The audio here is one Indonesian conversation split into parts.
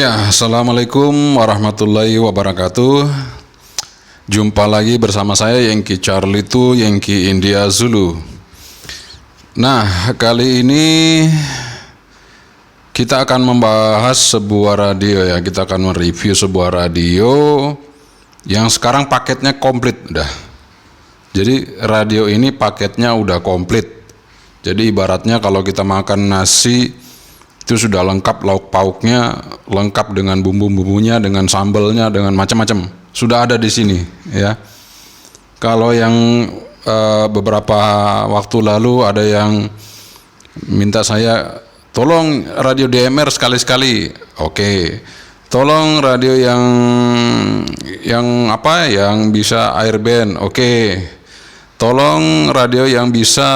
Ya, Assalamualaikum warahmatullahi wabarakatuh. Jumpa lagi bersama saya Yankee Charlie itu Yankee India Zulu. Nah, kali ini kita akan membahas sebuah radio ya. Kita akan mereview sebuah radio yang sekarang paketnya komplit udah. Jadi radio ini paketnya udah komplit. Jadi ibaratnya kalau kita makan nasi itu sudah lengkap, lauk pauknya lengkap dengan bumbu-bumbunya, dengan sambalnya, dengan macam-macam. Sudah ada di sini ya. Kalau yang beberapa waktu lalu ada yang minta saya tolong radio DMR sekali-sekali. Oke. Tolong radio yang bisa airband. Oke. Tolong radio yang bisa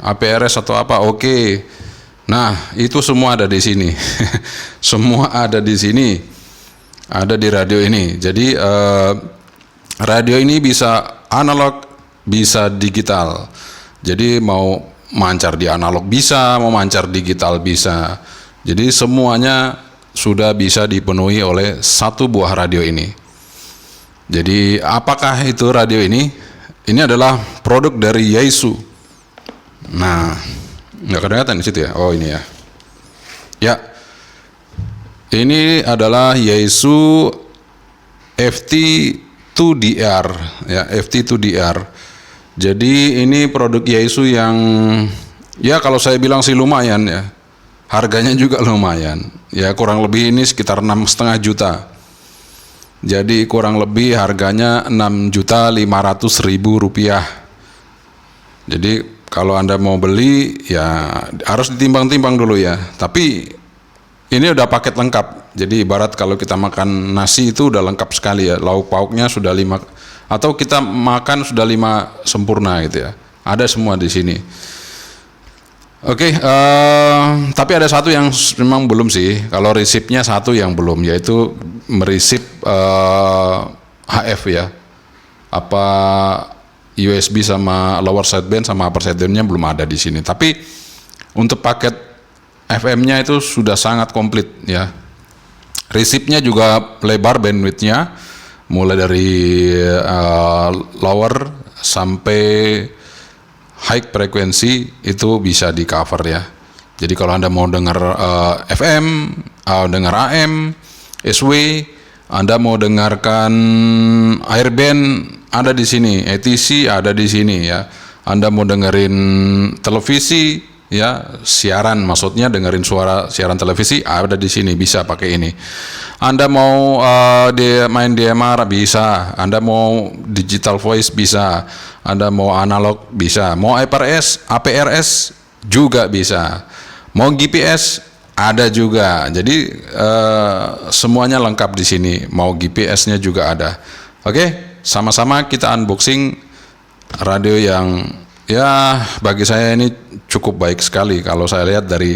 APRS atau apa. Oke. Nah, itu semua ada di sini. Semua ada di sini. Ada di radio ini. Jadi radio ini bisa analog, bisa digital. Jadi mau mancar di analog bisa, mau mancar digital bisa. Jadi semuanya sudah bisa dipenuhi oleh satu buah radio ini. Jadi apakah itu radio ini? Ini adalah produk dari Yaesu. Nah, nggak kelihatan di situ ya? Oh ini ya. Ya, ini adalah Yaesu FT2DR ya, FT2DR. Jadi ini produk Yaesu yang ya kalau saya bilang sih lumayan ya. Harganya juga lumayan. Ya kurang lebih ini sekitar 6,5 juta. Jadi kurang lebih harganya 6.500.000 rupiah. Jadi kalau Anda mau beli ya harus ditimbang-timbang dulu ya. Tapi ini udah paket lengkap. Jadi ibarat kalau kita makan nasi itu udah lengkap sekali ya. Lauk pauknya sudah 5 atau kita makan sudah 5 sempurna gitu ya. Ada semua di sini. Oke, tapi ada satu yang memang belum sih. Kalau resipnya satu yang belum, yaitu meresip HF ya. Apa USB sama lower sideband sama upper sidebandnya belum ada di sini. Tapi untuk paket FM-nya itu sudah sangat komplit ya. Resipnya juga lebar bandwidth-nya, mulai dari lower sampai high frekuensi itu bisa di cover ya. Jadi kalau Anda mau dengar FM, dengar AM, SW, Anda mau dengarkan airband ada di sini, ATC ada di sini ya. Anda mau dengerin televisi ya, siaran maksudnya dengerin suara siaran televisi ada di sini, bisa pakai ini. Anda mau main DMR bisa, Anda mau digital voice bisa, Anda mau analog bisa, mau APRS juga bisa, mau GPS ada juga. Jadi semuanya lengkap di sini, mau GPS-nya juga ada. Oke, sama-sama kita unboxing radio yang ya bagi saya ini cukup baik sekali. Kalau saya lihat dari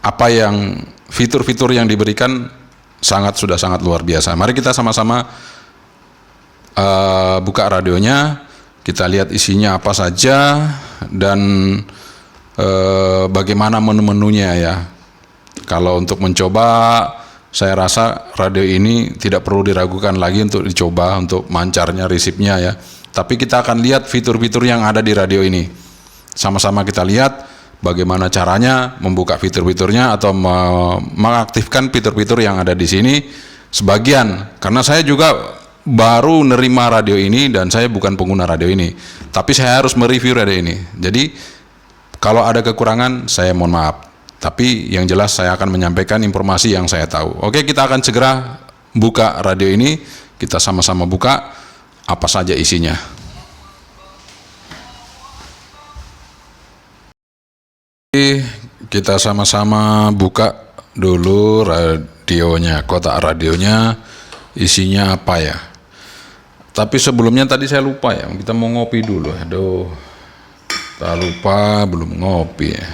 apa yang fitur-fitur yang diberikan sudah sangat luar biasa. Mari kita sama-sama buka radionya, kita lihat isinya apa saja dan bagaimana menu-menunya ya. Kalau untuk mencoba, saya rasa radio ini tidak perlu diragukan lagi untuk dicoba untuk mancarnya, resipnya ya. Tapi kita akan lihat fitur-fitur yang ada di radio ini. Sama-sama kita lihat bagaimana caranya membuka fitur-fiturnya atau mengaktifkan fitur-fitur yang ada di sini. Sebagian, karena saya juga baru nerima radio ini dan saya bukan pengguna radio ini. Tapi saya harus mereview radio ini. Jadi kalau ada kekurangan saya mohon maaf. Tapi yang jelas saya akan menyampaikan informasi yang saya tahu. Oke, kita akan segera buka radio ini. Kita sama-sama buka apa saja isinya. Kita sama-sama buka dulu radionya, kotak radionya, isinya apa ya. Tapi sebelumnya tadi saya lupa ya, kita mau ngopi dulu. Aduh, tak lupa belum ngopi ya.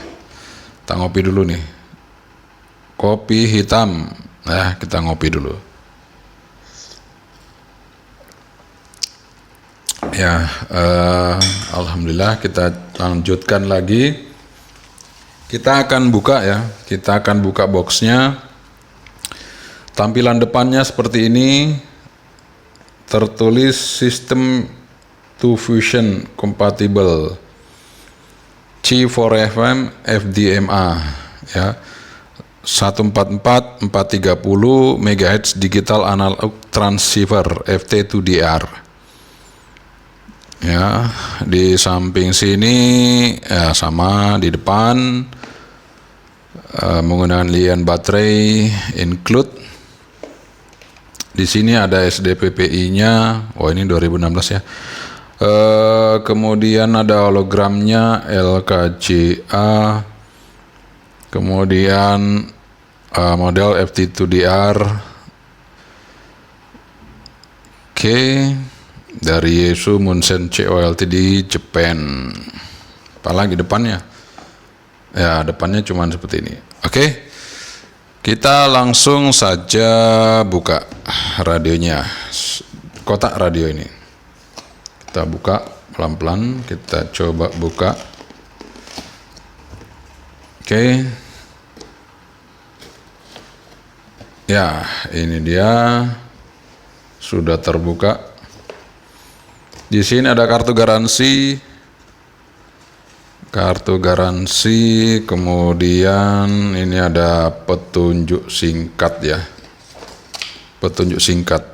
Kita ngopi dulu nih. Kopi hitam. Nah, kita ngopi dulu. Ya, alhamdulillah kita lanjutkan lagi. Kita akan buka ya, kita akan buka boxnya. Tampilan depannya seperti ini, tertulis System to Fusion Compatible C4FM FDMA ya, 144 430 MHz Digital Analog Transceiver FT2DR. Ya, di samping sini ya sama di depan menggunakan Li-ion baterai include. Di sini ada SDPPI-nya. Oh, ini 2016 ya. Kemudian ada hologramnya LKCA. Kemudian model FT2DR. Oke. Dari Yaesu Munsen CO Ltd Japan. Apalagi depannya? Ya, depannya cuma seperti ini. Oke. Kita langsung saja buka radionya. Kotak radio ini. Kita buka pelan-pelan, kita coba buka. Oke. Ya, ini dia. Sudah terbuka. Di sini ada kartu garansi, kemudian ini ada petunjuk singkat ya, petunjuk singkat.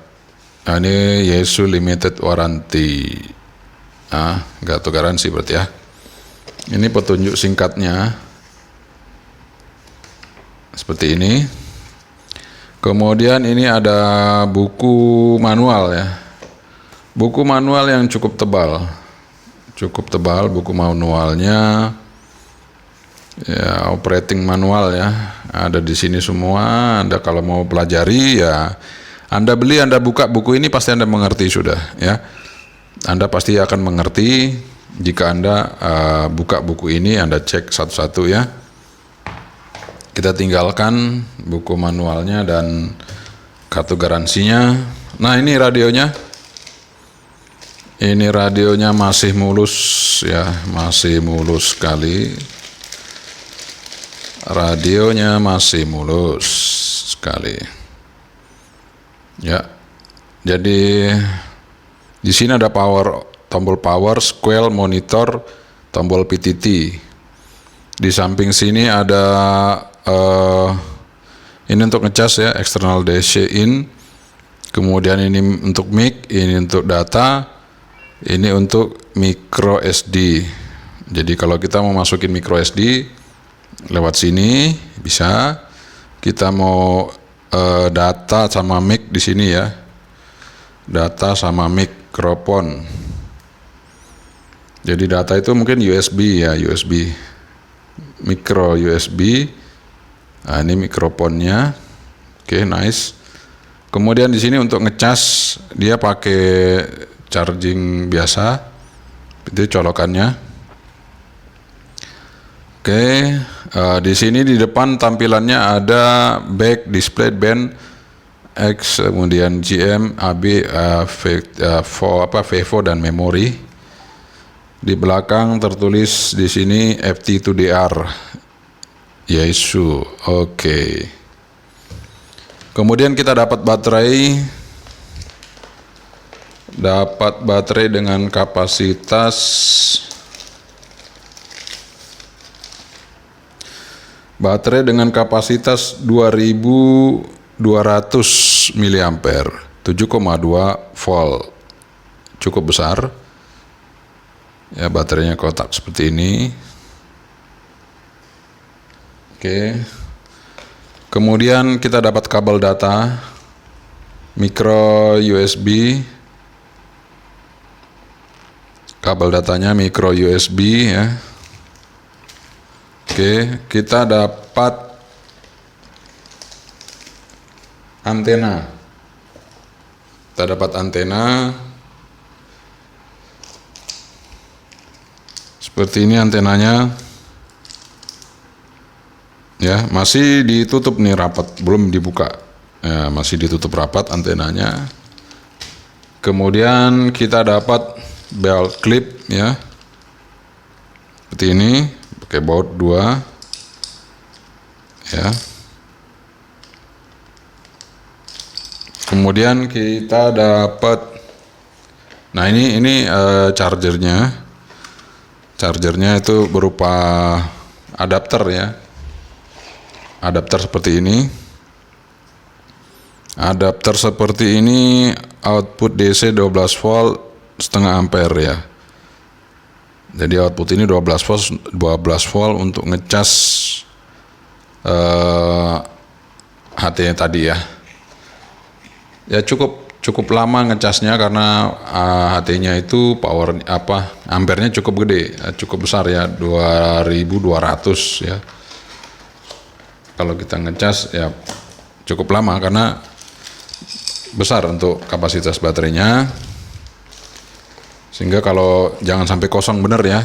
Nah, ini Yaesu Limited Warranty. Kartu garansi berarti ya. Ini petunjuk singkatnya seperti ini. Kemudian ini ada buku manual ya. Buku manual yang cukup tebal buku manualnya ya, operating manual ya, ada di sini semua. Anda kalau mau pelajari ya, Anda beli, Anda buka buku ini pasti Anda mengerti sudah ya. Anda pasti akan mengerti jika Anda buka buku ini, Anda cek satu-satu ya. Kita tinggalkan buku manualnya dan kartu garansinya. Nah, ini radionya. Ini radionya masih mulus ya, masih mulus sekali. Radionya masih mulus sekali. Ya. Jadi di sini ada tombol power, scale, monitor, tombol PTT. Di samping sini ada ini untuk ngecas ya, external DC in. Kemudian ini untuk mic, ini untuk data. Ini untuk micro SD. Jadi kalau kita mau masukin micro SD lewat sini bisa. Kita mau data sama mic di sini ya. Data sama mikrofon. Jadi data itu mungkin USB ya, USB. Micro USB. Nah, ini mikrofonnya. Oke, nice. Kemudian di sini untuk ngecas dia pakai charging biasa, itu colokannya. Oke, di sini di depan tampilannya ada back, display, band, X, kemudian GM, AB, VEVO dan memori. Di belakang tertulis di sini FT2DR Yaesu. Oke. Kemudian kita dapat baterai dengan kapasitas baterai dengan kapasitas 2200 mAh, 7,2 volt. Cukup besar. Ya, baterainya kotak seperti ini. Oke. Kemudian kita dapat kabel data micro USB. Kabel datanya micro USB ya. Oke, kita dapat antena. Kita dapat antena. Seperti ini antenanya. Ya, masih ditutup nih rapat, belum dibuka. Ya, masih ditutup rapat antenanya. Kemudian kita dapat belt clip ya. Seperti ini, pakai baut 2. ya. Kemudian kita dapat, nah ini chargernya. Chargernya itu berupa adapter ya. Adapter seperti ini. Adapter seperti ini output DC 12 volt setengah ampere ya. Jadi output ini 12 volt untuk ngecas HT-nya tadi ya. Ya cukup lama ngecasnya karena HT-nya itu power ampernya cukup gede, cukup besar ya, 2200 ya. Kalau kita ngecas ya cukup lama karena besar untuk kapasitas baterainya. Sehingga kalau jangan sampai kosong benar ya.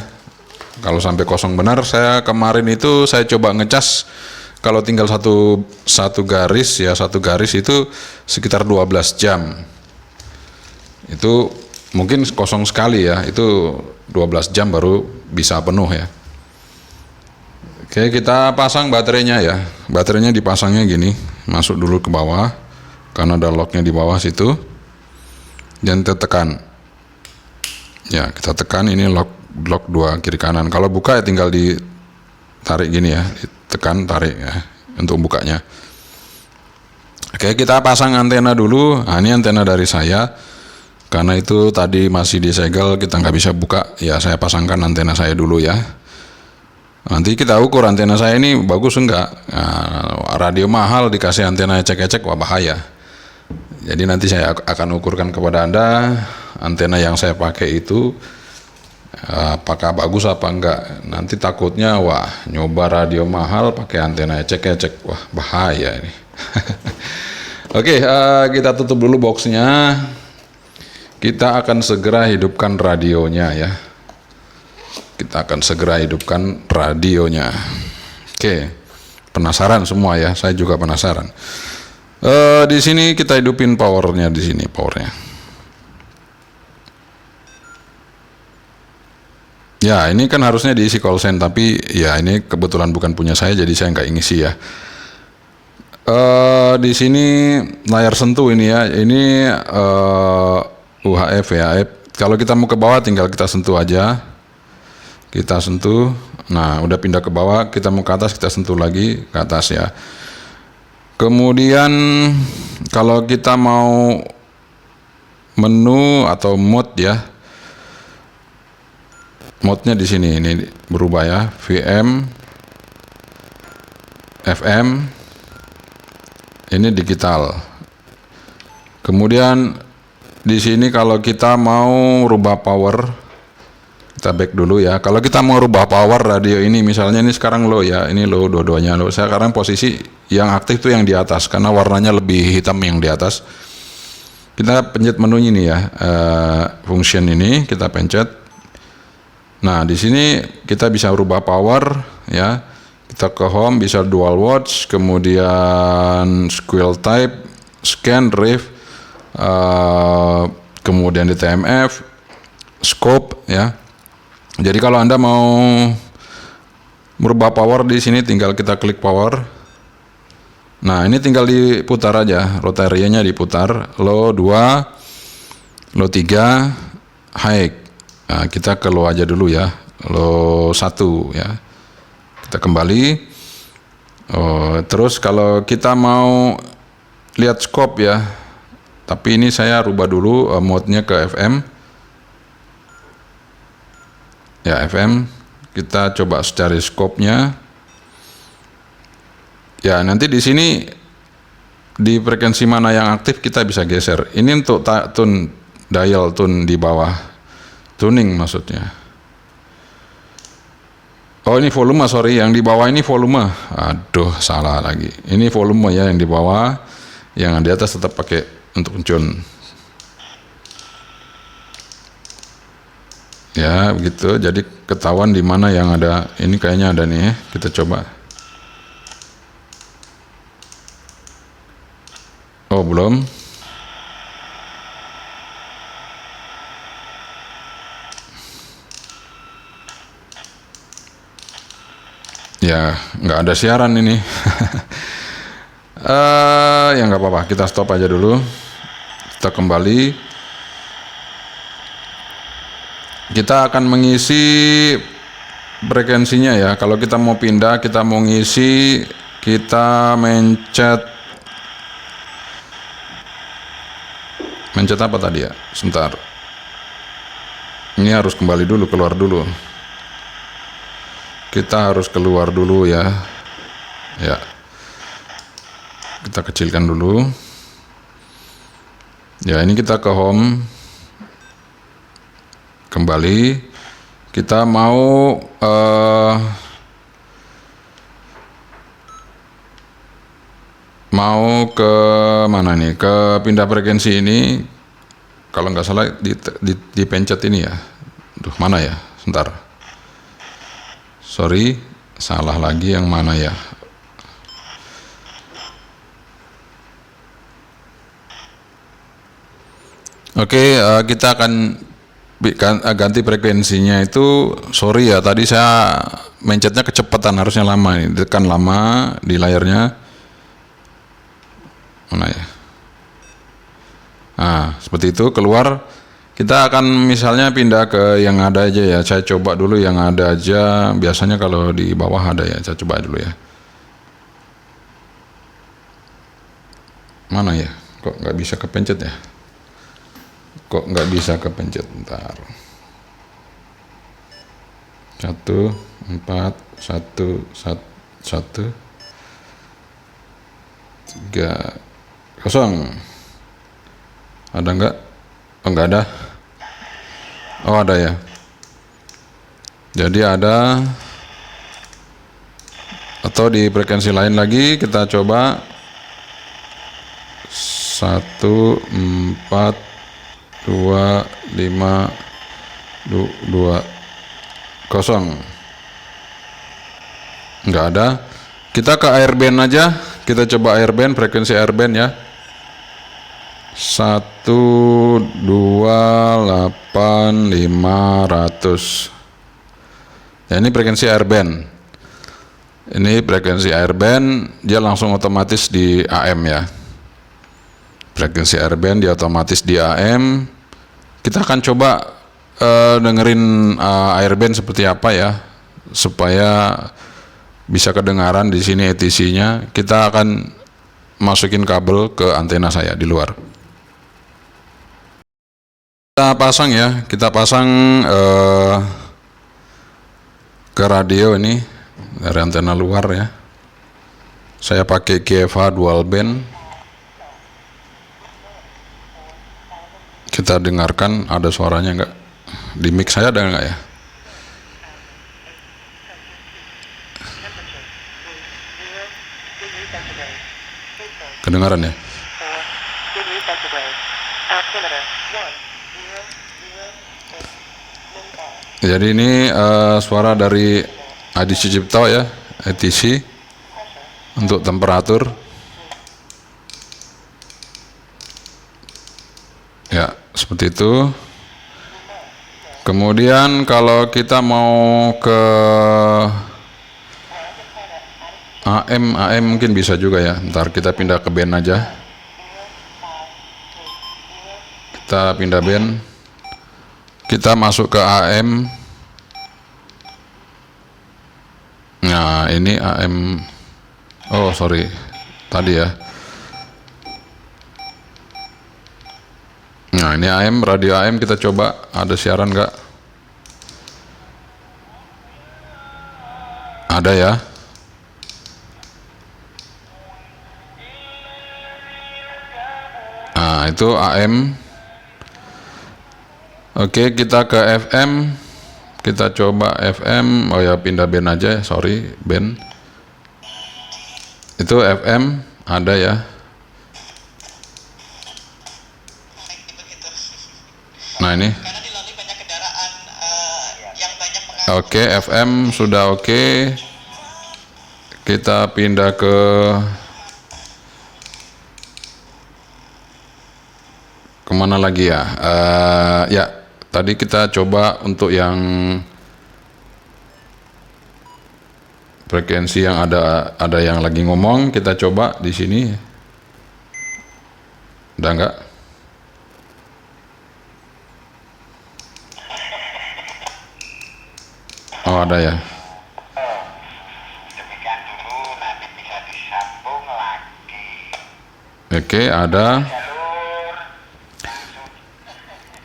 Kalau sampai kosong benar, saya kemarin itu saya coba ngecas. Kalau tinggal satu garis ya, satu garis itu sekitar 12 jam. Itu mungkin kosong sekali ya, itu 12 jam baru bisa penuh ya. Oke, kita pasang baterainya ya. Baterainya dipasangnya gini, masuk dulu ke bawah, karena ada locknya di bawah situ. Dan kita tekan. Ya, kita tekan, ini lock 2 kiri kanan. Kalau buka ya tinggal ditarik gini ya. Tekan, tarik ya untuk bukanya. Oke, kita pasang antena dulu. Nah, ini antena dari saya karena itu tadi masih disegel, kita nggak bisa buka ya. Saya pasangkan antena saya dulu ya. Nanti kita ukur antena saya ini bagus enggak. Nah, radio mahal dikasih antena ecek-ecek, wah bahaya. Jadi nanti saya akan ukurkan kepada Anda antena yang saya pakai itu apakah bagus apa enggak. Nanti takutnya wah nyoba radio mahal pakai antena ecek-ecek, wah bahaya ini. Oke, kita tutup dulu boxnya. Kita akan segera hidupkan radionya ya. Kita akan segera hidupkan radionya. Oke, penasaran semua ya, saya juga penasaran. Di sini kita hidupin powernya, di sini powernya. Ya, ini kan harusnya diisi callsign, tapi ya ini kebetulan bukan punya saya, jadi saya nggak ngisi ya. Di sini layar sentuh ini ya, ini UHF ya. Kalau kita mau ke bawah tinggal kita sentuh aja, kita sentuh. Nah, udah pindah ke bawah, kita mau ke atas kita sentuh lagi ke atas ya. Kemudian kalau kita mau menu atau mode ya. Mode-nya di sini ini berubah ya, VM, FM, ini digital. Kemudian di sini kalau kita mau rubah power, kita back dulu ya. Kalau kita mau rubah power radio ini, misalnya ini sekarang low ya, ini low, dua-duanya low. Sekarang posisi yang aktif tuh yang di atas karena warnanya lebih hitam yang di atas. Kita pencet menu ini ya, function ini kita pencet. Nah, di sini kita bisa rubah power ya. Kita ke home, bisa dual watch, kemudian squirrel type, scan, ref, kemudian di TMF, scope ya. Jadi kalau Anda mau merubah power di sini tinggal kita klik power. Nah, ini tinggal diputar aja, rotarianya diputar, low 2, low 3, high. Nah, kita ke low aja dulu ya, low 1 ya. Kita kembali. Terus kalau kita mau lihat scope ya, tapi ini saya rubah dulu mode-nya ke FM. Ya, FM. Kita coba cari scope-nya. Ya, nanti di sini di frekuensi mana yang aktif kita bisa geser. Ini untuk tune dial tune di bawah. Tuning maksudnya. Oh, ini volume, sorry, yang di bawah ini volume. Aduh, salah lagi. Ini volume ya yang di bawah, yang di atas tetap pakai untuk tune. Ya, begitu. Jadi ketahuan di mana yang ada. Ini kayaknya ada nih ya. Kita coba. Oh, belum. Ya, nggak ada siaran ini. Ya nggak apa-apa, kita stop aja dulu. Kita kembali. Kita akan mengisi frekuensinya ya. Kalau kita mau pindah, kita mau ngisi, kita mencet apa tadi ya? Sebentar. Ini harus kembali dulu, keluar dulu. Kita harus keluar dulu ya. Ya. Kita kecilkan dulu. Ya, ini kita ke home. Kembali. Kita mau ke mana nih? Ke pindah frekuensi ini. Kalau nggak salah dipencet ini ya. Duh, mana ya? Sebentar. Sorry, salah lagi, yang mana ya? Oke, kita akan ganti frekuensinya itu. Sorry ya, tadi saya mencetnya kecepatan, harusnya lama nih. Tekan lama di layarnya. Mana ya? Nah, seperti itu, keluar. Kita akan misalnya pindah ke yang ada aja ya. Saya coba dulu yang ada aja. Biasanya kalau di bawah ada ya. Saya coba dulu ya. Mana ya? Kok nggak bisa kepencet ya? Kok nggak bisa kepencet? Bentar. 1, 4, 1, 1, 3, 0. Ada nggak? Oh, nggak ada. Oh, ada ya. Jadi ada. Atau di frekuensi lain lagi, kita coba 1, 4, 2, 5, 2, 0. Nggak ada. Kita ke airband aja. Kita coba airband, frekuensi airband ya. 128 500. Ya, ini frekuensi airband. Ini frekuensi airband, dia langsung otomatis di AM ya. Frekuensi airband dia otomatis di AM. Kita akan coba dengerin airband seperti apa ya, supaya bisa kedengaran di sini ETC-nya. Kita akan masukin kabel ke antena saya di luar. Kita pasang ya, kita pasang ke radio ini dari antena luar ya. Saya pakai GFH dual band. Kita dengarkan ada suaranya enggak? Di mic saya ada enggak ya? Kedengaran ya? Jadi ini suara dari Adi Sucipto ya, ETC untuk temperatur. Ya, seperti itu. Kemudian kalau kita mau ke AM mungkin bisa juga ya. Ntar kita pindah ke band aja. Kita pindah band. Kita masuk ke AM. Nah, ini AM. Oh, sorry. Tadi ya. Nah, ini AM, radio AM kita coba. Ada siaran nggak? Ada ya. Nah, itu AM. Oke, kita ke FM. Kita coba FM. Oh ya, pindah band aja, sorry, band. Itu FM, ada ya. Nah, ini. Oke, FM sudah oke. Kita pindah ke kemana lagi ya? Ya, tadi kita coba untuk yang frekuensi yang ada yang lagi ngomong, kita coba di sini. Udah enggak? Oh, ada ya. Demikian dulu, nanti bisa disambung lagi. Oke, ada. Jalur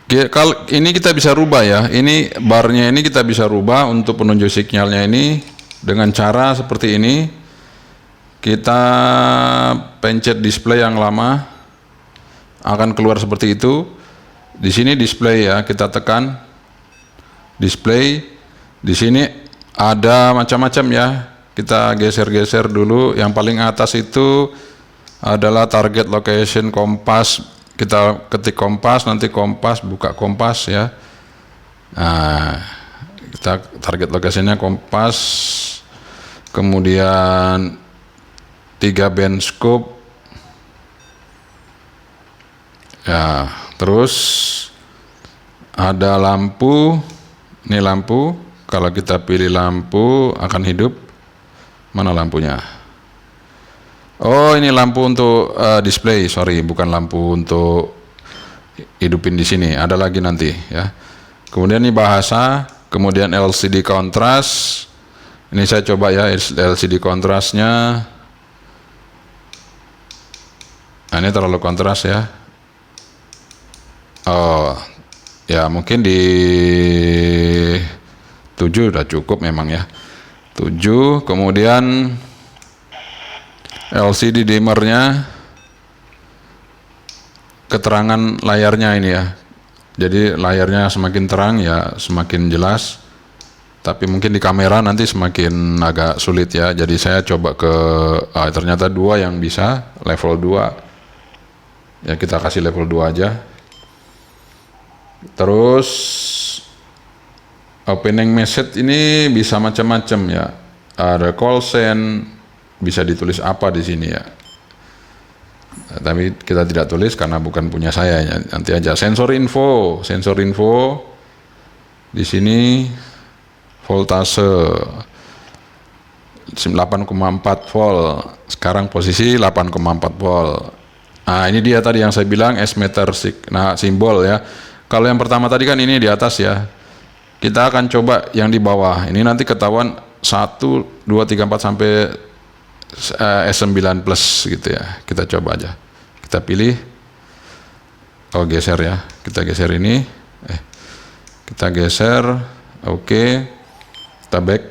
Kalau ini kita bisa rubah ya. Ini barnya ini kita bisa rubah untuk penunjuk sinyalnya ini dengan cara seperti ini. Kita pencet display yang lama, akan keluar seperti itu. Di sini display ya, kita tekan display. Di sini ada macam-macam ya. Kita geser-geser dulu. Yang paling atas itu adalah target location kompas. Kita ketik kompas, nanti kompas, buka kompas ya. Nah, kita target lokasinya kompas. Kemudian 3 band scope. Ya, terus ada lampu. Ini lampu. Kalau kita pilih lampu akan hidup. Mana lampunya? Oh, ini lampu untuk display, sorry, bukan lampu untuk hidupin di sini. Ada lagi nanti ya. Kemudian ini bahasa, kemudian LCD kontras. Ini saya coba ya LCD kontrasnya. Nah, ini terlalu kontras ya. Oh, ya mungkin di 7 udah cukup memang ya. 7, kemudian LCD dimmernya, keterangan layarnya ini ya. Jadi layarnya semakin terang ya semakin jelas. Tapi mungkin di kamera nanti semakin agak sulit ya. Jadi saya coba ke ternyata 2 yang bisa, level 2. Ya kita kasih level 2 aja. Terus opening message ini bisa macam-macam ya. Ada call send, bisa ditulis apa di sini ya. Nah, tapi kita tidak tulis karena bukan punya saya ya. Nanti aja sensor info di sini voltase 8,4 volt. Sekarang posisi 8,4 volt. Nah, ini dia tadi yang saya bilang S meter simbol ya. Kalau yang pertama tadi kan ini di atas ya. Kita akan coba yang di bawah. Ini nanti ketahuan 1, 2, 3, 4 sampai S9 plus gitu ya. Kita coba aja. Kita pilih. Oh, geser ya. Kita geser ini. Kita geser. Oke. Kita back.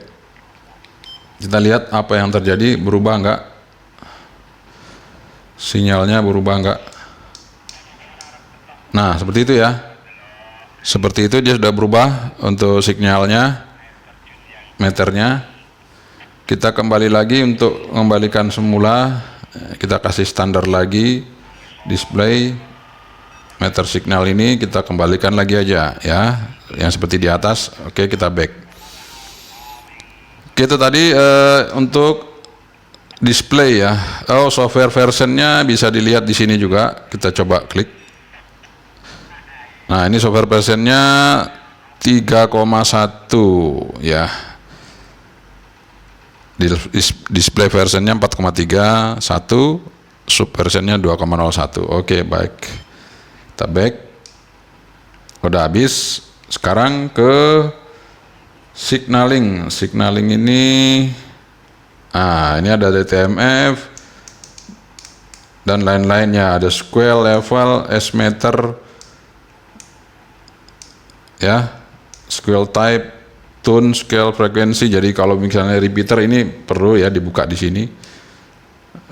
Kita lihat apa yang terjadi. Berubah enggak? Sinyalnya berubah enggak? Nah, seperti itu ya. Seperti itu dia sudah berubah untuk sinyalnya, meternya. Kita kembali lagi untuk mengembalikan semula. Kita kasih standar lagi, display, meter signal ini kita kembalikan lagi aja ya, yang seperti di atas. Oke, kita back. Kita tadi untuk display ya. Oh, software versionnya bisa dilihat di sini juga. Kita coba klik. Nah, ini software versionnya 3,1 ya. Display versionnya 4,3, 1, sub versionnya 2,01. Oke, baik. Kita back. Udah habis. Sekarang ke signaling. Signaling ini ini ada DTMF dan lain-lainnya. Ada square, level, S meter ya, scale type, tune, scale, frekuensi. Jadi kalau misalnya repeater ini perlu ya dibuka di sini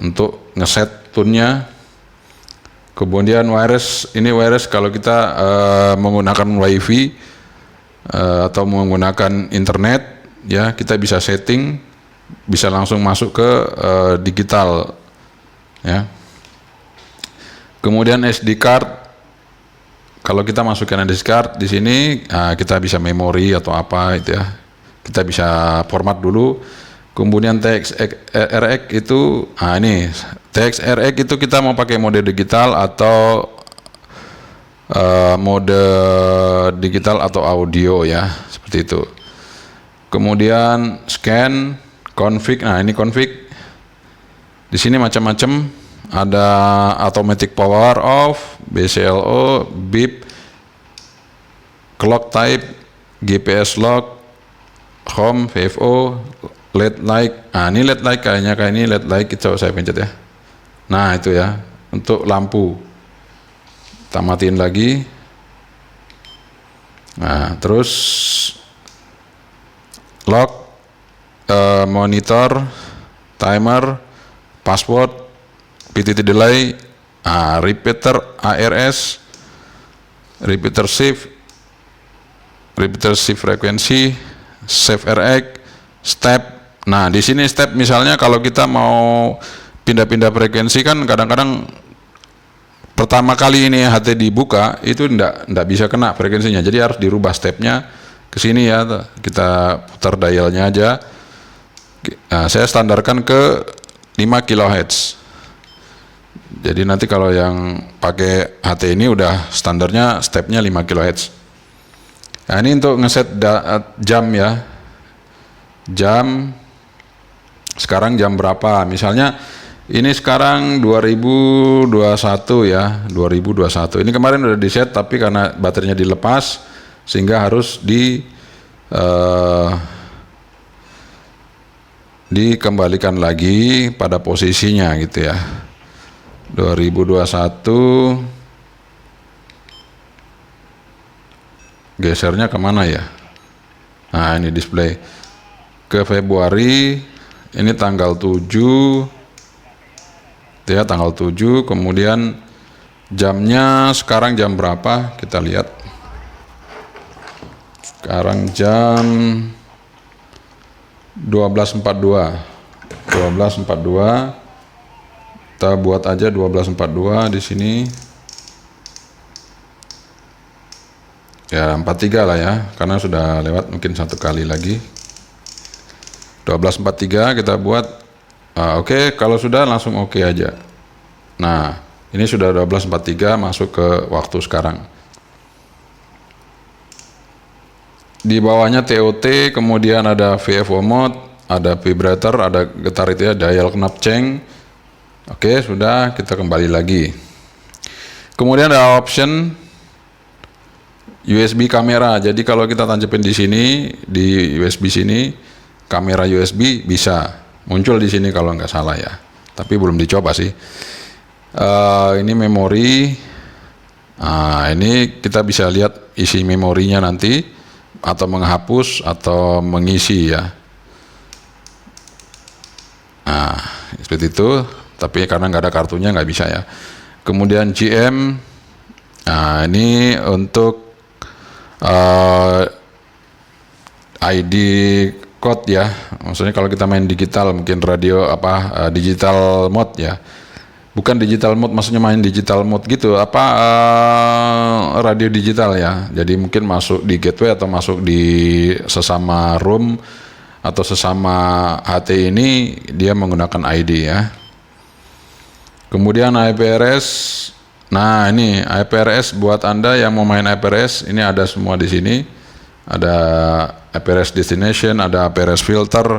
untuk ngeset tune-nya. Kemudian wireless, ini wireless kalau kita menggunakan wifi atau menggunakan internet ya, kita bisa setting, bisa langsung masuk ke digital ya. Kemudian SD card. Kalau kita masukkan SD card di sini, kita bisa memori atau apa itu ya. Kita bisa format dulu. Kemudian TXRX itu, ini TXRX itu kita mau pakai mode digital atau mode digital atau audio ya, seperti itu. Kemudian scan, Config. Nah, ini config. Di sini macam-macam. Ada automatic power off, BCLO, beep, clock type, GPS lock, home, VFO, LED light. Nah, ini LED light kayak ini LED light. Coba saya pencet ya. Nah, itu ya untuk lampu. Kita matiin lagi. Nah, terus lock, monitor, timer, password, PTT delay, repeater ARS, repeater shift frekuensi, save RX, step. Nah, di sini step misalnya kalau kita mau pindah-pindah frekuensi kan kadang-kadang pertama kali ini HT dibuka itu ndak bisa kena frekuensinya. Jadi harus dirubah stepnya ke sini ya. Kita putar dialnya aja. Nah, saya standarkan ke 5 kHz. Jadi nanti kalau yang pakai HT ini udah standarnya stepnya 5 kHz. Nah, ini untuk ngeset jam ya. Jam sekarang jam berapa? Misalnya ini sekarang 2021 ya, 2021. Ini kemarin udah di set tapi karena baterainya dilepas sehingga harus dikembalikan lagi pada posisinya gitu ya. 2021 gesernya kemana ya? Nah, ini display ke Februari, ini tanggal 7 ya, tanggal 7, kemudian jamnya sekarang jam berapa? Kita lihat. Sekarang jam 12.42. Kita buat aja 12.42 di sini. Ya 43 lah ya, karena sudah lewat mungkin satu kali lagi. 12.43 kita buat. Oke, kalau sudah langsung oke aja. Nah, ini sudah 12.43 masuk ke waktu sekarang. Di bawahnya TOT, kemudian ada VFO mode, ada vibrator, ada getar itu ya, dial knob change. Oke, sudah, kita kembali lagi. Kemudian ada option USB kamera. Jadi kalau kita tancapin di sini, di USB sini, kamera USB bisa muncul di sini kalau nggak salah ya. Tapi belum dicoba sih. Ini memori. Ini kita bisa lihat isi memorinya nanti, atau menghapus atau mengisi ya. Nah, seperti itu. Tapi karena nggak ada kartunya nggak bisa ya. Kemudian GM. Nah, ini untuk ID code ya, maksudnya kalau kita main digital mungkin radio digital mode ya, bukan digital mode maksudnya main digital mode gitu radio digital ya, jadi mungkin masuk di gateway atau masuk di sesama room atau sesama HT ini dia menggunakan ID ya. Kemudian IPRS. Nah, ini IPRS buat Anda yang mau main IPRS, ini ada semua di sini. Ada IPRS destination, ada IPRS filter,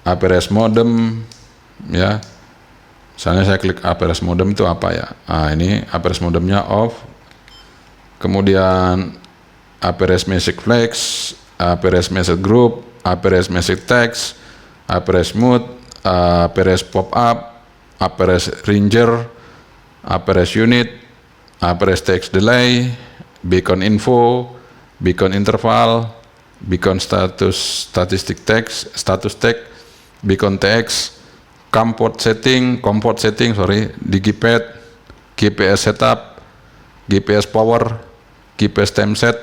IPRS modem ya. Misalnya saya klik IPRS modem itu apa ya? Nah, ini IPRS modemnya off. Kemudian IPRS message flags, IPRS message group, IPRS message text, IPRS mode, IPRS pop up, IPRS ranger, IPRS unit, IPRS text delay, beacon info, beacon interval, beacon statistic text, status text, beacon text, comfort setting, digipad, GPS setup, GPS power, GPS time set,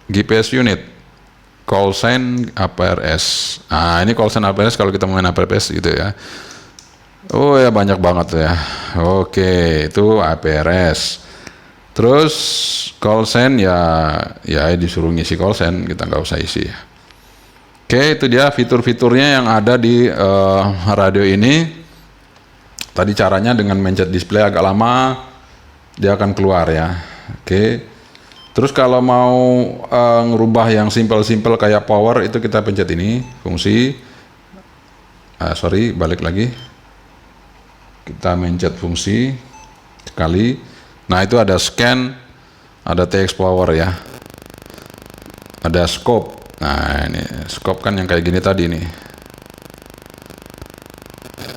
GPS unit, call sign APRS. Nah, ini call sign APRS kalau kita main APRS gitu ya. Oh ya, banyak banget ya. Oke, itu APRS. Terus call sign ya disuruh ngisi call sign, kita nggak usah isi. Oke, itu dia fitur-fiturnya yang ada di radio ini. Tadi caranya dengan mencet display agak lama, dia akan keluar ya. Oke. Terus kalau mau ngerubah yang simple-simple kayak power, itu kita pencet ini, fungsi. Sorry, balik lagi. Kita mencet fungsi sekali. Nah, itu ada scan, ada T-Explorer ya. Ada scope. Nah, ini scope kan yang kayak gini tadi nih.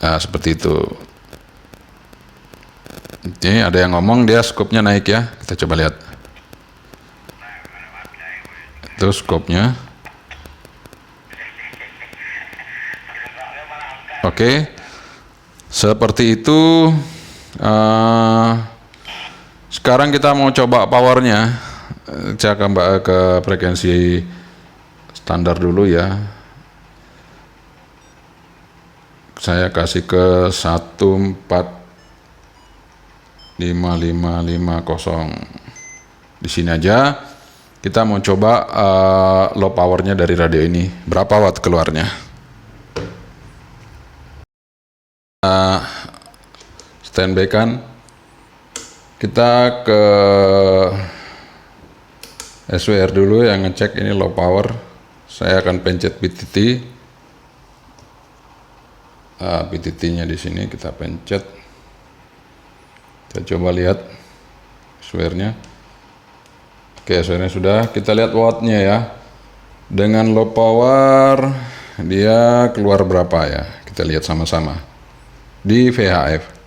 Nah, seperti itu. Ini ada yang ngomong dia scope-nya naik ya. Kita coba lihat. Itu scope-nya. Oke. Seperti itu. Sekarang kita mau coba powernya. Saya akan ke frekuensi standar dulu ya. Saya kasih ke 145550. Di sini aja. Kita mau coba low powernya dari radio ini. Berapa watt keluarnya? Standby kan. Kita ke SWR dulu yang ngecek ini low power. Saya akan pencet PTT. PTT-nya di sini kita pencet. Kita coba lihat SWR-nya. Oke, SWR-nya sudah. Kita lihat watt-nya ya. Dengan low power dia keluar berapa ya? Kita lihat sama-sama di VHF.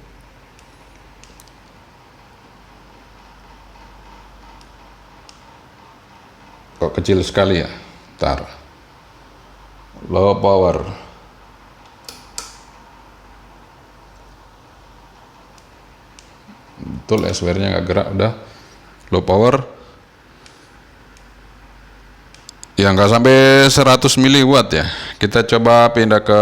Kok kecil sekali ya? Ntar. Low power. Betul, SWR-nya nggak gerak, udah. Low power. Ya nggak sampai 100 miliwatt ya. Kita coba pindah ke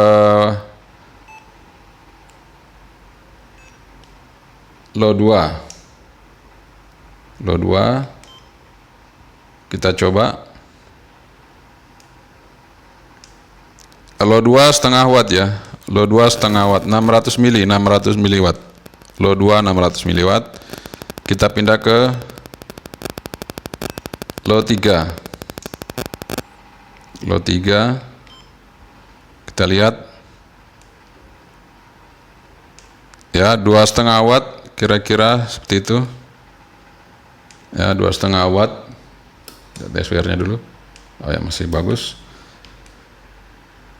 low 2. Low 2. Kita coba. Low 2 setengah watt ya. Low 2 setengah watt, 600 miliwatt. Low 2 600 miliwatt. Kita pindah ke low 3. Low 3. Kita lihat. Ya, 2,5 watt kira-kira seperti itu. Ya, 2,5 watt. Lihat SWR-nya dulu. Oh ya, masih bagus.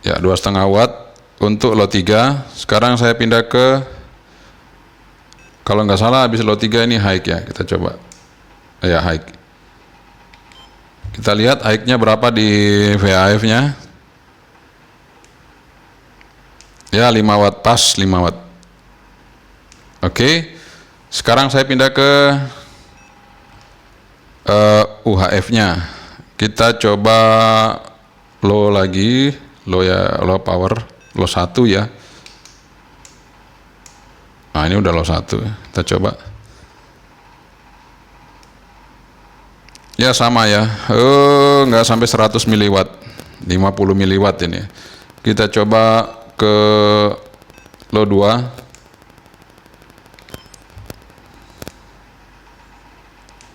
Ya, 2,5 watt untuk low 3. Sekarang saya pindah ke, kalau nggak salah habis low 3 ini high ya. Kita coba. Ya, high. Kita lihat high-nya berapa di VHF-nya. Ya, 5 watt, pas 5 watt. Oke. Sekarang saya pindah ke UHF-nya. Kita coba low lagi, low ya, low power, low 1 ya. Nah, ini udah low 1. Kita coba. Ya sama ya, nggak sampai 100 miliwatt, 50 miliwatt ini. Kita coba ke low 2.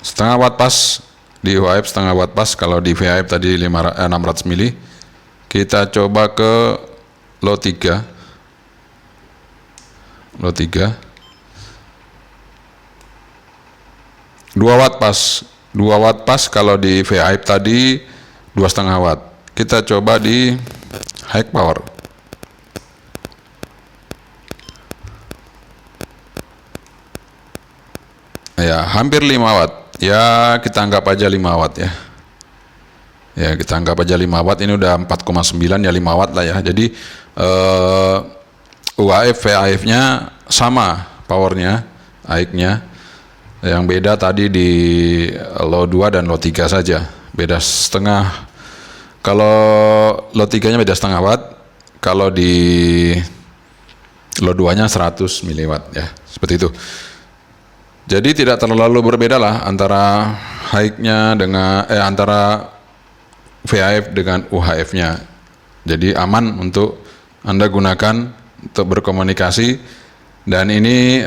Setengah watt pas di UHF, setengah watt pas. Kalau di VHF tadi 600 mili. Kita coba ke low 3. Low 3. 2 watt pas. 2 watt pas kalau di VHF tadi 2,5 watt. Kita coba di high power. Ya, hampir 5 watt. Ya, kita anggap aja 5 watt ya. Ya, kita anggap aja 5 watt. Ini udah 4,9 ya, 5 watt lah ya. Jadi UHF VHF-nya sama powernya, high-nya. Yang beda tadi di low 2 dan low 3 saja. Beda setengah. Kalau low 3-nya beda setengah watt. Kalau di low 2-nya 100 miliwatt ya. Seperti itu. Jadi tidak terlalu berbeda lah antara high-nya dengan antara VHF dengan UHF-nya. Jadi aman untuk Anda gunakan untuk berkomunikasi, dan ini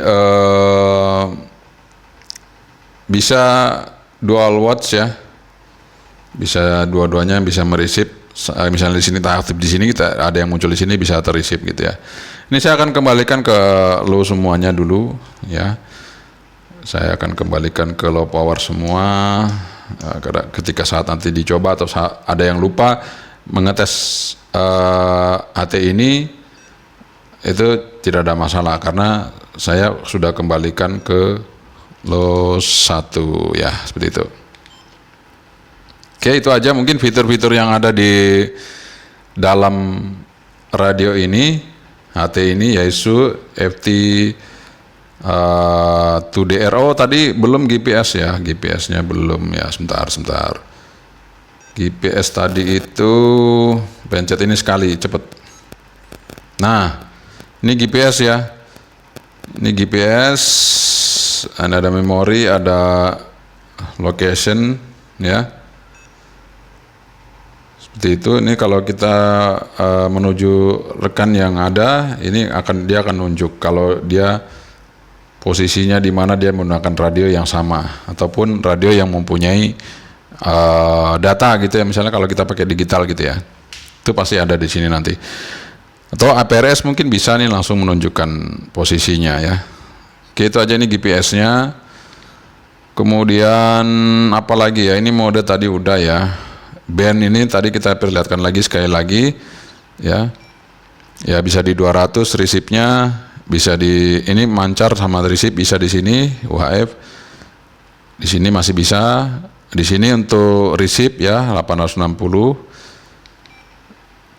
bisa dual watch ya, bisa dua-duanya bisa meresip misalnya di sini tak aktif di sini, kita ada yang muncul di sini bisa terreceive gitu ya. Ini saya akan kembalikan ke low semuanya dulu ya. Saya akan kembalikan ke low power semua. Ketika saat nanti dicoba atau ada yang lupa mengetes HT ini, itu tidak ada masalah karena saya sudah kembalikan ke low 1 ya, seperti itu. Oke, itu aja mungkin fitur-fitur yang ada di dalam radio ini, HT ini, yaitu FT 2DRO. Tadi belum GPS ya, GPS-nya belum ya, sebentar. GPS tadi itu pencet ini sekali, cepet. Nah, ini GPS ya, ini GPS, ada memori, ada location ya. Seperti itu. Ini kalau kita menuju rekan yang ada, ini dia akan nunjuk kalau dia posisinya di mana dia menggunakan radio yang sama ataupun radio yang mempunyai data gitu ya. Misalnya kalau kita pakai digital gitu ya, itu pasti ada di sini nanti. Atau APRS mungkin bisa nih langsung menunjukkan posisinya ya. Oke, itu aja nih GPS-nya. Kemudian apa lagi ya? Ini mode tadi udah ya. Band ini tadi kita perlihatkan lagi sekali lagi ya. Ya bisa di 200 receive-nya, bisa di ini mancar sama receive bisa di sini UHF. Di sini masih bisa. Di sini untuk receive ya 860.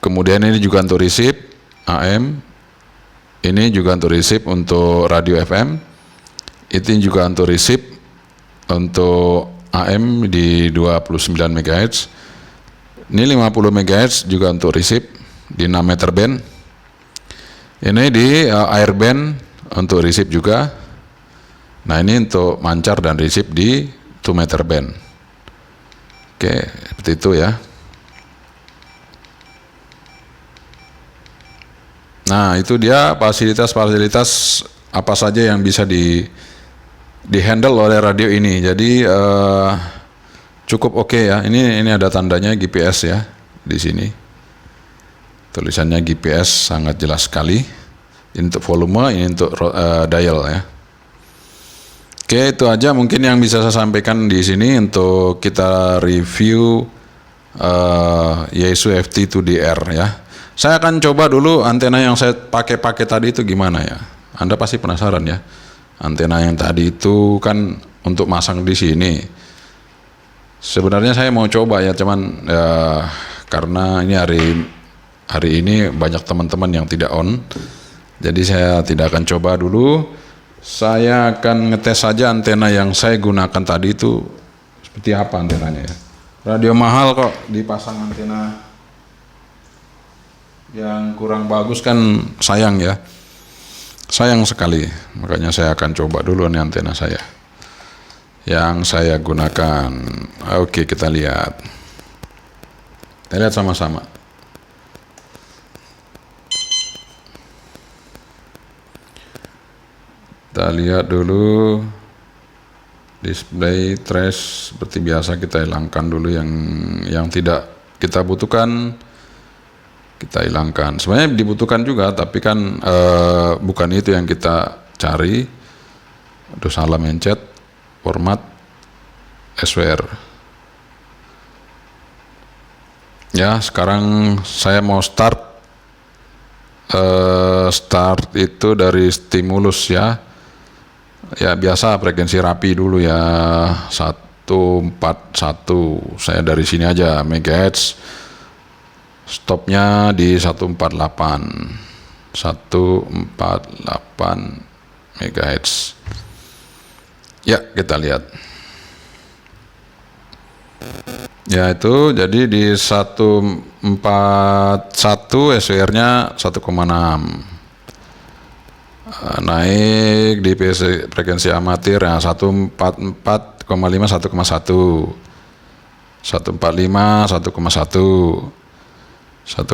Kemudian ini juga untuk receive AM. Ini juga untuk receive untuk radio FM. Itu juga untuk receive untuk AM di 29 MHz. Ini 50 MHz juga untuk receive di 6 meter band. Ini di air band untuk receive juga. Nah, ini untuk mancar dan receive di 2 meter band. Oke, seperti itu ya. Nah, itu dia fasilitas-fasilitas apa saja yang bisa di handle oleh radio ini. Jadi cukup oke ya. Ini ada tandanya GPS ya di sini. Tulisannya GPS sangat jelas sekali. Ini untuk volume, ini untuk dial ya. Oke, itu aja mungkin yang bisa saya sampaikan di sini untuk kita review Yaesu FT2DR ya. Saya akan coba dulu antena yang saya pakai tadi itu gimana ya. Anda pasti penasaran ya. Antena yang tadi itu kan untuk masang di sini. Sebenarnya saya mau coba ya, cuman ya karena ini hari ini banyak teman-teman yang tidak on. Jadi saya tidak akan coba dulu. Saya akan ngetes saja antena yang saya gunakan tadi itu seperti apa antenanya ya. Radio mahal kok dipasang antena yang kurang bagus kan sayang ya. Sayang sekali. Makanya saya akan coba dulu nih antena saya yang saya gunakan. Oke, kita lihat. Kita lihat sama-sama. Kita lihat dulu display trace, seperti biasa kita hilangkan dulu yang tidak kita butuhkan, kita hilangkan. Sebenarnya dibutuhkan juga, tapi kan bukan itu yang kita cari. Aduh, salah mencet format SWR. Ya, sekarang saya mau start itu dari stimulus ya. Ya biasa frekuensi rapi dulu ya, 141. Saya dari sini aja megahertz. Stopnya di 148 megahertz. Ya, kita lihat. Ya itu jadi di 141 SWR-nya 1,6. Naik di frekuensi amatir ya 144,5 1,1, 145 1,1, 1,46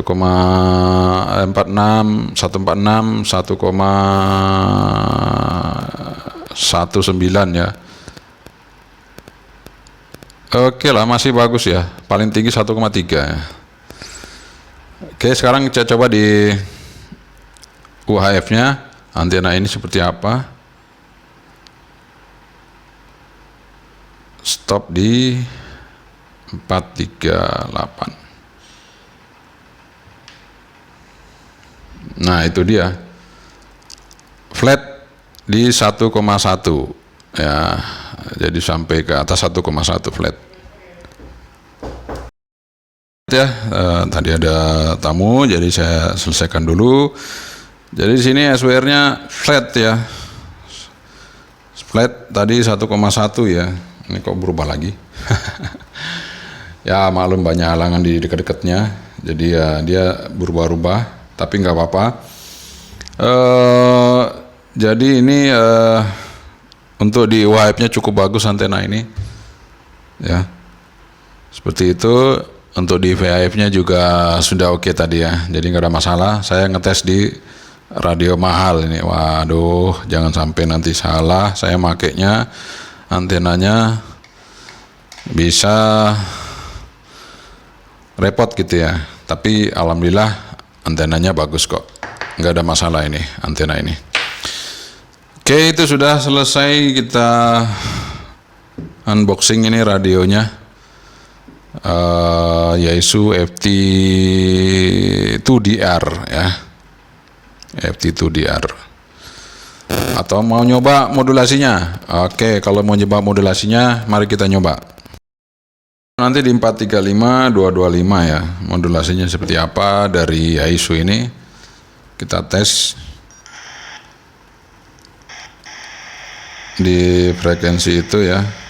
1,19 ya. Oke lah, masih bagus ya. Paling tinggi 1,3 ya. Oke, sekarang kita coba di UHF-nya antena ini seperti apa. Stop di 438. Nah, itu dia. Flat di 1,1 ya. Jadi sampai ke atas 1,1 flat. Ya, tadi ada tamu, jadi saya selesaikan dulu. Jadi di sini SWR-nya flat ya, flat tadi 1,1 ya. Ini kok berubah lagi? Ya maklum banyak halangan di dekat-dekatnya, jadi ya dia berubah-ubah, tapi nggak apa-apa. Jadi ini untuk di UHF-nya cukup bagus antena ini, ya. Seperti itu. Untuk di VHF-nya juga sudah oke tadi ya, jadi nggak ada masalah. Saya ngetes di radio mahal ini, waduh jangan sampai nanti salah. Saya makainya antenanya bisa repot gitu ya, tapi alhamdulillah antenanya bagus kok, nggak ada masalah ini antena ini. Oke, itu sudah selesai kita unboxing ini radionya. Yaesu FT2DR ya, FT2DR. Atau mau nyoba modulasinya? Oke, kalau mau nyoba modulasinya, mari kita nyoba. Nanti di 435 225 ya, modulasinya seperti apa dari Yaesu ini. Kita tes di frekuensi itu ya.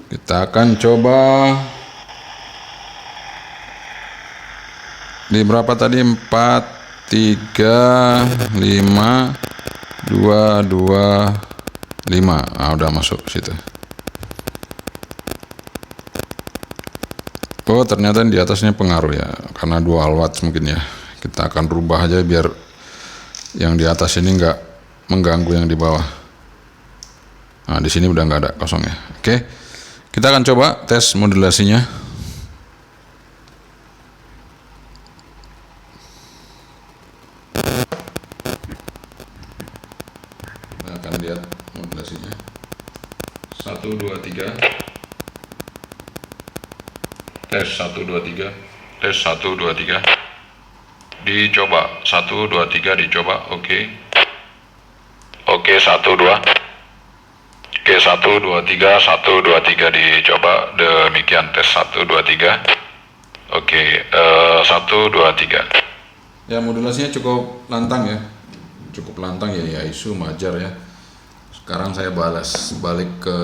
Kita akan coba di berapa tadi? 4, 3, 5, 2, 2, 5. Udah masuk situ. Oh, ternyata di atasnya pengaruh ya, karena dual watts mungkin ya. Kita akan rubah aja biar yang di atas ini nggak mengganggu yang di bawah. Nah, di sini udah nggak ada kosong ya. Oke. Kita akan coba tes modulasinya. Kita akan lihat modulasinya. 1, 2, 3. Tes 1, 2, 3. Tes 1, 2, 3. Dicoba 1, 2, 3 dicoba. Oke. Oke, 1, 2. Oke, 1, 2, 3, 1, 2, 3 dicoba. Demikian tes 1, 2, 3. Oke, 1, 2, 3. Ya, modulasinya cukup lantang ya. Cukup lantang ya, Yaesu Majar ya. Sekarang saya balik ke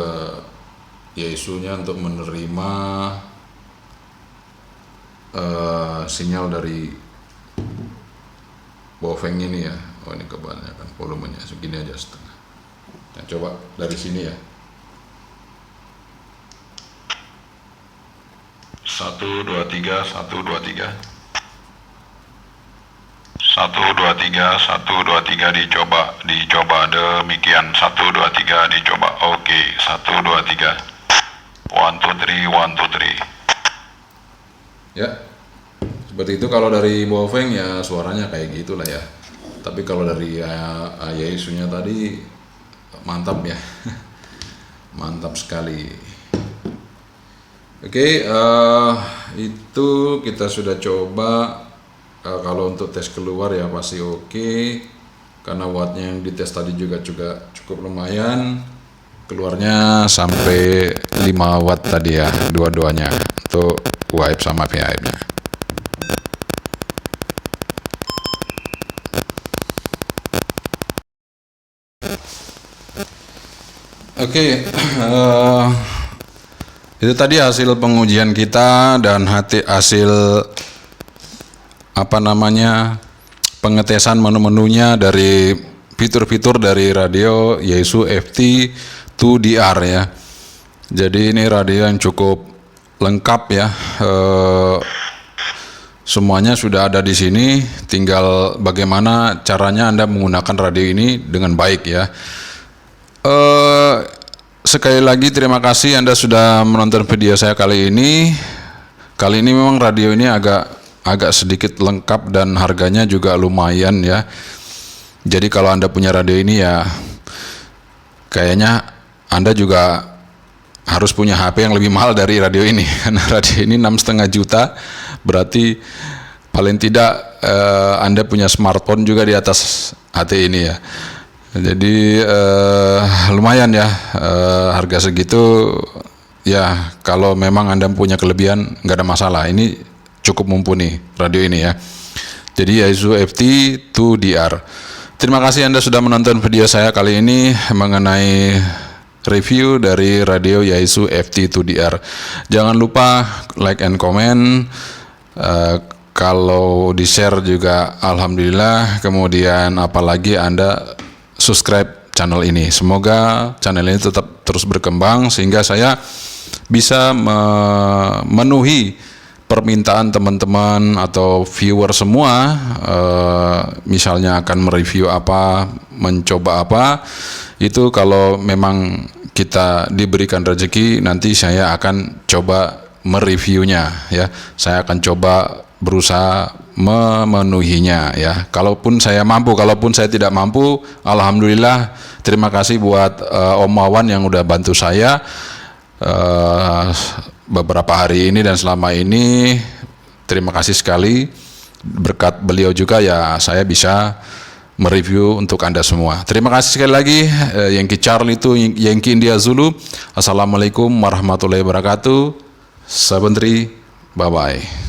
Yaesu-nya untuk menerima sinyal dari Baofeng ini ya. Oh, ini kebanyakan volumenya, segini aja setengah. Nah, coba dari sini ya. 1, 2, 3, 1, 2, 3. 1, 2, 3, 1, 2, 3 dicoba demikian. 1, 2, 3 dicoba. Oke, 1, 2, 3. 1, 2, 3, 1, 2, 3. Ya, seperti itu. Kalau dari Baofeng ya suaranya kayak gitulah ya. Tapi kalau dari Yaesu-nya tadi mantap ya. Mantap sekali. Oke, itu kita sudah coba. Kalau untuk tes keluar ya pasti oke, karena wattnya yang dites tadi juga cukup lumayan. Keluarnya sampai 5 watt tadi ya, dua-duanya untuk UHF sama VHF-nya. Oke, itu tadi hasil pengujian kita dan hasil pengetesan menu-menunya dari fitur-fitur dari radio Yaesu FT2DR ya. Jadi ini radio yang cukup lengkap ya, Semuanya sudah ada di sini, tinggal bagaimana caranya Anda menggunakan radio ini dengan baik ya. Sekali lagi terima kasih Anda sudah menonton video saya kali ini. Kali ini memang radio ini agak sedikit lengkap dan harganya juga lumayan ya. Jadi kalau Anda punya radio ini ya kayaknya Anda juga harus punya HP yang lebih mahal dari radio ini. Karena radio ini 6,5 juta, berarti paling tidak Anda punya smartphone juga di atas HT ini ya. Jadi lumayan ya, harga segitu ya, kalau memang Anda punya kelebihan nggak ada masalah. Ini cukup mumpuni radio ini ya. Jadi Yaesu FT2DR. Terima kasih Anda sudah menonton video saya kali ini mengenai review dari radio Yaesu FT2DR. Jangan lupa like and comment. Kalau di share juga alhamdulillah. Kemudian apalagi Anda subscribe channel ini. Semoga channel ini tetap terus berkembang sehingga saya bisa memenuhi permintaan teman-teman atau viewer semua, misalnya akan mereview apa, mencoba apa, itu kalau memang kita diberikan rezeki nanti saya akan coba mereviewnya ya. Saya akan coba berusaha memenuhinya ya. Kalaupun saya mampu, kalaupun saya tidak mampu, alhamdulillah terima kasih buat Om Wawan yang udah bantu saya beberapa hari ini dan selama ini. Terima kasih sekali, berkat beliau juga ya saya bisa mereview untuk Anda semua. Terima kasih sekali lagi. Yankee Charlie itu Yankee India Zulu. Assalamualaikum warahmatullahi wabarakatuh. Sabendri, bye bye.